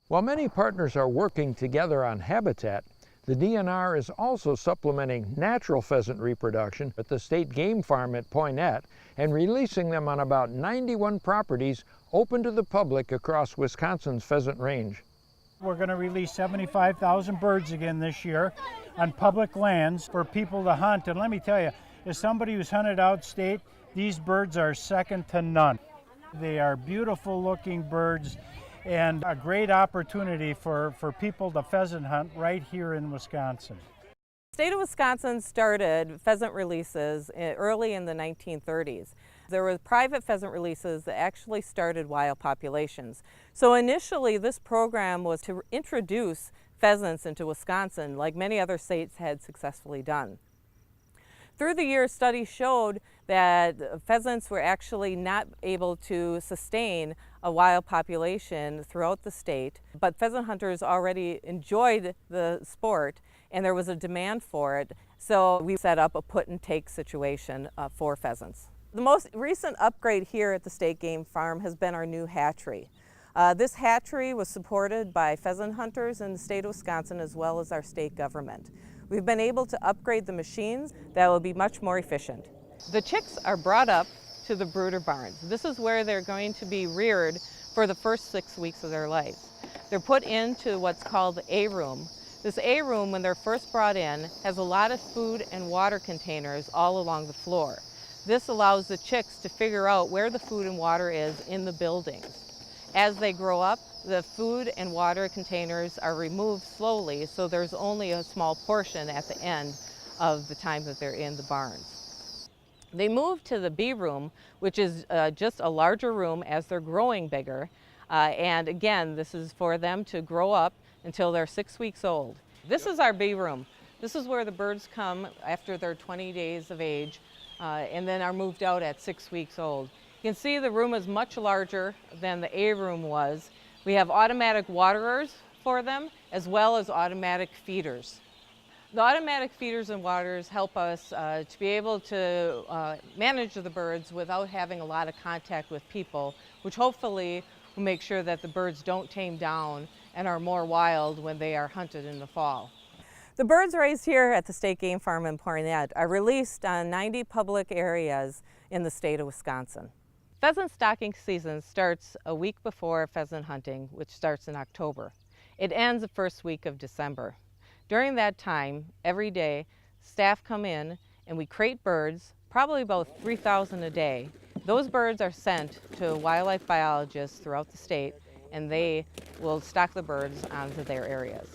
While many partners are working together on habitat, the DNR is also supplementing natural pheasant reproduction at the state game farm at Poynette and releasing them on about 91 properties open to the public across Wisconsin's pheasant range. We're going to release 75,000 birds again this year on public lands for people to hunt. And let me tell you, as somebody who's hunted outstate, these birds are second to none. They are beautiful looking birds and a great opportunity for people to pheasant hunt right here in Wisconsin. The state of Wisconsin started pheasant releases early in the 1930s. There were private pheasant releases that actually started wild populations. So initially this program was to introduce pheasants into Wisconsin like many other states had successfully done. Through the years, studies showed that pheasants were actually not able to sustain a wild population throughout the state, but pheasant hunters already enjoyed the sport and there was a demand for it, so we set up a put and take situation for pheasants. The most recent upgrade here at the State Game Farm has been our new hatchery. This hatchery was supported by pheasant hunters in the state of Wisconsin as well as our state government. We've been able to upgrade the machines that will be much more efficient. The chicks are brought up to the brooder barns. This is where they're going to be reared for the first 6 weeks of their life. They're put into what's called the A room. This A room, when they're first brought in, has a lot of food and water containers all along the floor. This allows the chicks to figure out where the food and water is in the buildings. As they grow up, the food and water containers are removed slowly, so there's only a small portion at the end of the time that they're in the barns. They move to the B room, which is just a larger room as they're growing bigger. And again, this is for them to grow up until they're 6 weeks old. This is our B room. This is where the birds come after they're 20 days of age and then are moved out at 6 weeks old. You can see the room is much larger than the A room was. We have automatic waterers for them as well as automatic feeders. The automatic feeders and waterers help us to be able to manage the birds without having a lot of contact with people, which hopefully will make sure that the birds don't tame down and are more wild when they are hunted in the fall. The birds raised here at the State Game Farm in Poynette are released on 90 public areas in the state of Wisconsin. Pheasant stocking season starts a week before pheasant hunting, which starts in October. It ends the first week of December. During that time, every day, staff come in and we crate birds, probably about 3,000 a day. Those birds are sent to wildlife biologists throughout the state and they will stock the birds onto their areas.